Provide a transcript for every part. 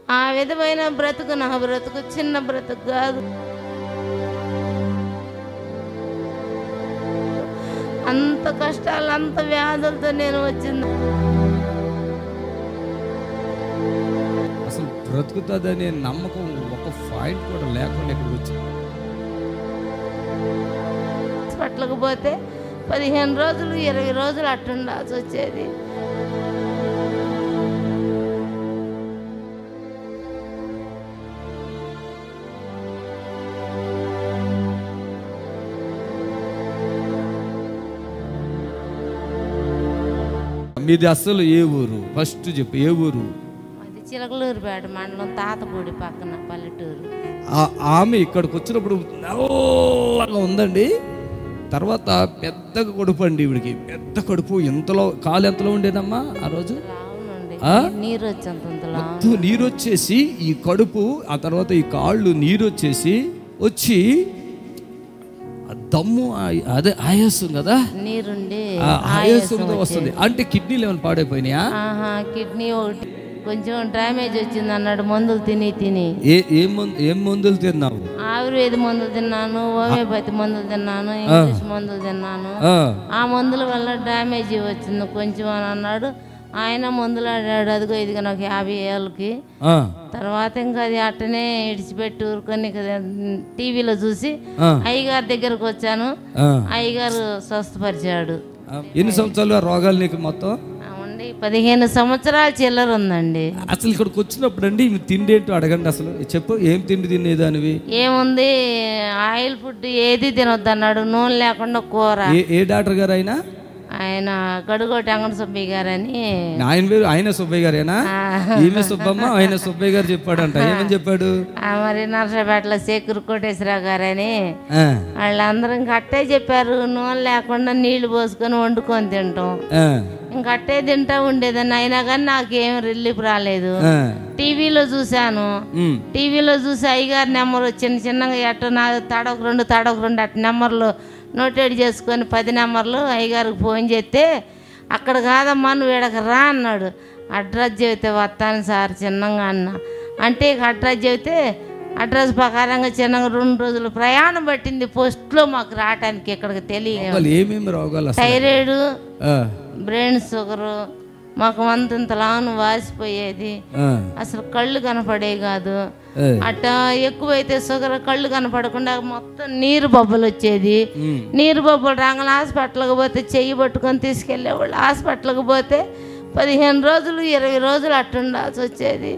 ఆ విధమైన బ్రతుకు నా బ్రతుకు చిన్న బ్రతుకు కాదు. అంత కష్టాలు అంత వ్యాధులతో నేను వచ్చింది. అసలు బ్రతుకుతుందనే నమ్మకం ఒక పాయింట్ కూడా లేకుండా ఇక్కడికి వచ్చి హాస్పిటల్కి పోతే 15 రోజులు 20 రోజులు అట్టుండాల్సి వచ్చేది. మీది అసలు ఏ ఊరు? ఫస్ట్ చెప్పు, ఏ ఊరు? అది చిలకలూరుపేట మండలం, తాతపూడి పక్కన పల్లెటూరు. ఆమె ఇక్కడికి వచ్చినప్పుడు నల్లగా ఉందండి. తర్వాత పెద్దగా కడుపు అండి, ఈవిడికి పెద్ద కడుపు. ఎంతలో కాలు ఎంతలో ఉండేదమ్మా ఆ రోజు? నీరు వచ్చేంత నీరు వచ్చేసి ఈ కడుపు, ఆ తర్వాత ఈ కాళ్ళు నీరు వచ్చి దమ్ము, అదే ఆయాసం కదా, నీరుండి ఆయాసంతో వస్తుంది. అంటే కిడ్నీలు ఏమైనా పాడైపోయినాయా? కిడ్నీ ఒకటి కొంచెం డ్యామేజ్ వచ్చింది అన్నాడు. మందులు తిని ఏం మందులు తిన్నావు? ఆయుర్వేద మందులు తిన్నాను, హోమియోపతి మందులు తిన్నాను, ఇంగ్లీష్ మందులు తిన్నాను. ఆ మందుల వల్ల డ్యామేజ్ వచ్చింది కొంచెం అని అన్నాడు. ఆయన మందులు ఆడాడు. అదిగో ఇదిగో నాకు 50 ఏళ్ళకి. తర్వాత ఇంకా అది అట్టనే ఇడిచిపెట్టి ఊరుకొని టీవీలో చూసి అయ్యగారి దగ్గరకు వచ్చాను. అయ్యగారు స్వస్థపరిచాడు. ఎన్ని సంవత్సరాలు రోగాలు నీకు మొత్తం? 15 సంవత్సరాల చిల్లర ఉందండి. అసలు ఇక్కడికి వచ్చినప్పుడు అండి తిండి ఏంటో అడగండి. అసలు చెప్పు, ఏం తిండి తినేదానివి? ఏముంది, ఆయిల్ ఫుడ్ ఏది తినొద్దు అన్నాడు. నూనె లేకుండా కూర. ఏ డాక్టర్ గారు ఆయన? ఆయన గడుగోటి అంగడి సుబ్బయ్య గారు అని. ఆయన పేరు ఆయన సుబ్బయ్య గారేనా? ఈమె సుబ్బమ్మ, ఆయన సుబ్బయ్య గారు చెప్పాడంట. ఏమని చెప్పాడు? మరి నర్సరాపేటలో శేఖర్ కోటేశ్వరరావు గారని వాళ్ళందరూ ఇంకట్టే చెప్పారు. నూనె లేకుండా నీళ్లు పోసుకొని వండుకొని తింటాం. ఇంకట్టే తింటా ఉండేదాన్ని. అయినా కానీ నాకేం రిలీఫ్ రాలేదు. టీవీలో చూశాను. టీవీలో చూసి అయ్యగారి నెంబర్ చిన్నగా ఎట్ట నా తడొక రెండు అట్ట నెంబర్లు నోటెడ్ చేసుకొని 10 నెంబర్లు అయ్యగారికి ఫోన్ చేస్తే, అక్కడ కాదమ్మా నువ్వు వీడక రా అన్నాడు. అడ్రస్ చెబితే వస్తాను సార్ చిన్నగా అన్న. అంటే ఇక అడ్రస్ చెబితే అడ్రస్ ప్రకారంగా చిన్నగా 2 రోజులు ప్రయాణం పట్టింది పోస్ట్లో మాకు రావటానికి. ఇక్కడికి తెలియదు. థైరాయిడ్, బ్రెయిన్ షుగరు, మాకు అంతంతలాను వాసిపోయేది. అసలు కళ్ళు కనపడే కాదు. అట్ట ఎక్కువైతే షుగర్ కళ్ళు కనపడకుండా మొత్తం నీరు బొబ్బలు వచ్చేది. నీరు బొబ్బలు రాగానే హాస్పిటల్కి పోతే చెయ్యి పట్టుకొని తీసుకెళ్ళేవాళ్ళు. హాస్పిటల్కి పోతే 15 రోజులు 20 రోజులు అట్టుండాల్సి వచ్చేది.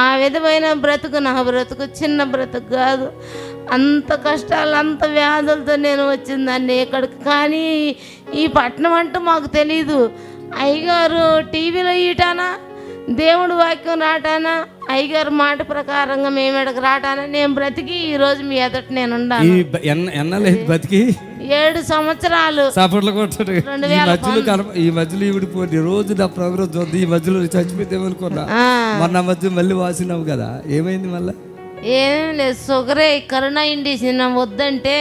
ఆ విధమైన బ్రతుకు నా బ్రతుకు చిన్న బ్రతుకు కాదు. అంత కష్టాలు అంత వ్యాధులతో నేను వచ్చిందండి ఇక్కడికి. కానీ ఈ పట్టణం అంటూ మాకు తెలీదు. అయ్యగారు టీవీలో ఈటానా, దేవుడు వాక్యం రాటానా, అయ్యగారు మాట ప్రకారంగా మేము ఇక్కడికి రాటానా నేను బ్రతికి ఈరోజు మీ ఎదుట నేను ఉన్నాను. 7 సంవత్సరాలు. ఈ మధ్యలో ఈవిడిపోయి రోజు నా ప్రోగ్రాం చూద్దాం. ఈ మధ్యలో చచ్చిపోతేమనుకున్నా, మొన్న మధ్య మళ్ళీ వాసినావు కదా, ఏమైంది మళ్ళా? ఏం లేదు, షుగరే. కరోనా ఇండిషన్ వద్దంటే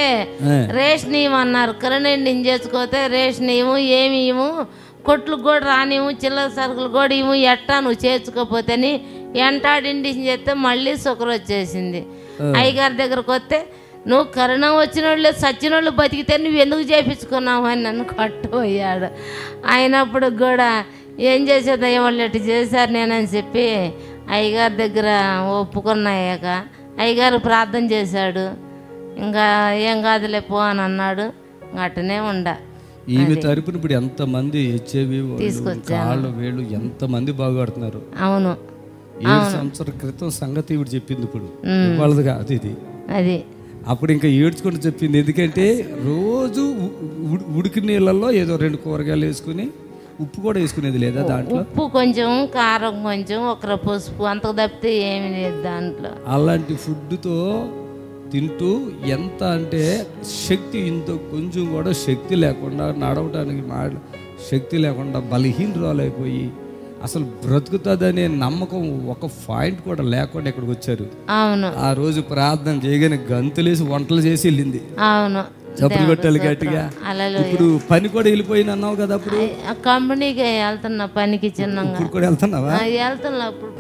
రేషన్ ఇవ్వమన్నారు. కరోనా ఇండిషన్ చేసుకోతే రేషన్ ఇవ్వు, ఏమి ఇవ్వు, కొట్లకు కూడా రానివ్వు, చిల్లర సరుకులు కూడా ఇవ్వు, ఎట్టా నువ్వు చేర్చుకోపోతేని ఎంటాడు ఇండిషన్ చేస్తే మళ్ళీ షుగర్ వచ్చేసింది. అయ్యగారి దగ్గరకు వస్తే నువ్వు కరోనా వచ్చిన వాళ్ళు సచ్చిన వాళ్ళు బతికితే నువ్వు ఎందుకు చేయించుకున్నావు అని నన్ను కొట్టబోయాడు. అయినప్పుడు కూడా ఏం చేసేది వాళ్ళు ఎట్టు చేశారు నేనని చెప్పి అయ్యగారి దగ్గర ఒప్పుకున్నాయాక అయ్యగారు ప్రార్థన చేశాడు. ఇంకా ఏం కాదులే పో అని అన్నాడు. అట్టనే ఉండా. ఈమె తరపున ఇప్పుడు ఎంతమంది హెచ్ఐవి కాళ్ళు వేళ్ళు ఎంతమంది బాగుపడుతున్నారు. అవును, 7 సంవత్సరాల క్రితం సంగతి ఇప్పుడు చెప్పింది. ఇప్పుడు వాళ్ళది కాదు ఇది. అది అప్పుడు ఇంకా ఏడ్చుకుంటూ చెప్పింది. ఎందుకంటే రోజు ఉడికి నీళ్ళల్లో ఏదో 2 కూరగాయలు వేసుకుని ఉప్పు కూడా వేసుకునేది లేదా దాంట్లో? ఉప్పు కొంచెం, కారం కొంచెం, ఒక పసుపు, అంతకు తప్పితే ఏమి లేదు దాంట్లో. అలాంటి ఫుడ్తో తింటూ ఎంత అంటే శక్తి, ఇంత కొంచెం కూడా శక్తి లేకుండా, నడవడానికి శక్తి లేకుండా బలహీనరాలైపోయి అసలు బ్రతుకుతుందనే నమ్మకం ఒక పాయింట్ కూడా లేకుండా ఇక్కడికి వచ్చారు. అవును. ఆ రోజు ప్రార్థన చేయగానే గంతులేసి వంటలు చేసి వెళ్ళింది. అవును, చప్పుడు కొట్టాలి గట్టిగా. ఇప్పుడు పని కూడా వెళ్ళిపోయింది అన్నావు కదా, అప్పుడు కంపెనీకి వెళ్తున్నా పనికి చిన్నగా. ఇప్పుడు కూడా వెళ్తున్నావా? వెళ్తున్నా. అప్పుడు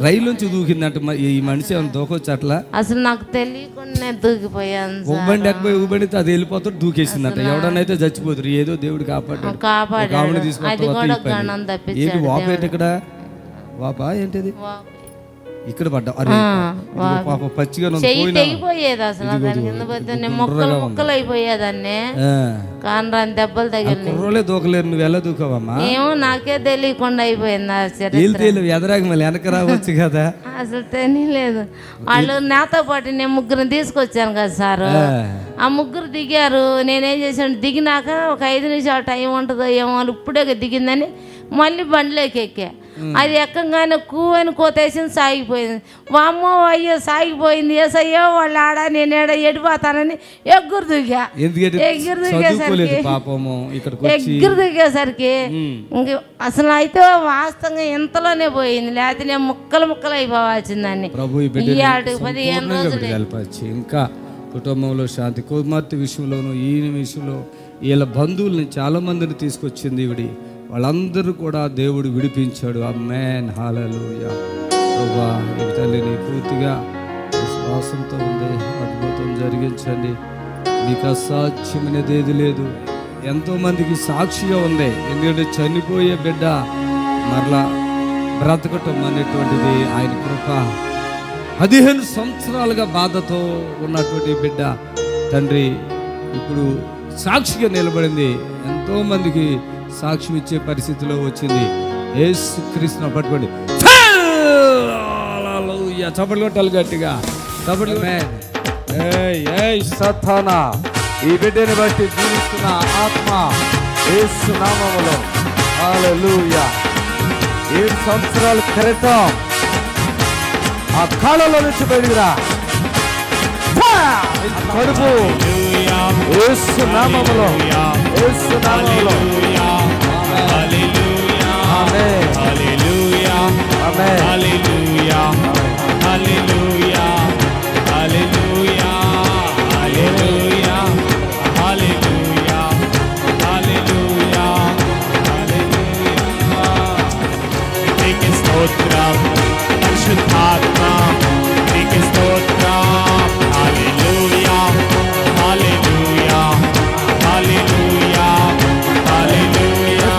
రైలు నుంచి దూకిందంట. ఈ మనిషి ఏమైనా దూకొచ్చు అట్లా? అసలు నాకు తెలియకుండా దూకిపోయాను. ఉబ్బండి ఎక్కబోయి ఉబ్బండితే అది వెళ్ళిపోతాడు, దూకేసిందంట. ఎవడనైతే చచ్చిపోతారు, ఏదో దేవుడు కాపాడు తీసుకొచ్చి. ఏంటి వాపు ఏంటి ఇక్కడ? వాపా ఏంటిది? ఇక్కడ పడ్డా. అరే పాప పచ్చిగా తెగిపోయేది అసలు, ముక్కలు అయిపోయేదాన్ని. కానరాని దెబ్బలు తగిలి దూకలేరు. నువ్వు ఎలా దూకావమ్మా? ఏమో నాకే తెలియకుండా అయిపోయింది. ఎదరాకి మళ్ళీ వెనక రావచ్చు కదా. అసలు తెలియలేదు. వాళ్ళు నాతో పాటు నేను ముగ్గురిని తీసుకొచ్చాను కదా సారు. ఆ ముగ్గురు దిగారు. నేనేం చేశాను, దిగినాక ఒక 5 నిమిషాలు టైం ఉంటుందో ఏమో, ఇప్పుడే దిగిందని మళ్ళీ బండిలోకి ఎక్కా. అది ఎక్కగానే కూవని కోతేసింది, సాగిపోయింది. వామ్మో అయ్యో సాగిపోయింది, ఏసయ్యో వాళ్ళు ఆడ నేనేడ ఎడిపోతానని ఎగ్గురు దిగా. ఎగ్గురు దిగేసరికి ఇంక అసలు అయితే వాస్తవంగా ఇంతలోనే పోయింది, లేకపోతే నేను ముక్కలు అయిపోవాల్సిందాన్ని. 15 రోజులు ఇంకా కుటుంబంలో శాంతి, కుమార్తె విషయంలోను ఈయన విషయంలో వీళ్ళ బంధువుల్ని చాలా మందిని తీసుకొచ్చింది ఈవిడి. వాళ్ళందరూ కూడా దేవుడు విడిపించాడు. ఆమేన్, హల్లెలూయా. ప్రభువా ఈ తల్లిని పూర్తిగా విశ్వాసంతో ఉంది, అద్భుతం జరిగించండి. మీకు అసాధ్యమైనది ఏది లేదు. ఎంతోమందికి సాక్షిగా ఉంది. ఎందుకంటే చనిపోయే బిడ్డ మరలా బ్రతకటం అనేటువంటిది ఆయన కృప. 15 సంవత్సరాలుగా బాధతో ఉన్నటువంటి బిడ్డ తండ్రి ఇప్పుడు సాక్షిగా నిలబడింది. ఎంతోమందికి సాక్ష్యం ఇచ్చే పరిస్థితిలో వచ్చింది. యేసుక్రీస్తును పట్టుకోండి, చప్పట్లు కొట్టాలి గట్టిగా, చప్పట్లు. సతానా ఈ బిడ్డని బట్టి జీవిస్తున్న ఆత్మ యేసు నామములో హల్లెలూయా. 7 సంవత్సరాల క్రితం ఆ కాళ్ళలో నుంచి బయలురా కడుపు యేసు నామములో, యేసు నామములో. ఆమేన్, హల్లెలూయా, ఆమేన్, హల్లెలూయా, హల్లెలూయా, హల్లెలూయా, హల్లెలూయా, హల్లెలూయా, హల్లెలూయా, హల్లెలూయా. నీకే స్తోత్రం పరిశుద్ధాత్మ, నీకే స్తోత్రం. హల్లెలూయా, హల్లెలూయా, హల్లెలూయా, హల్లెలూయా.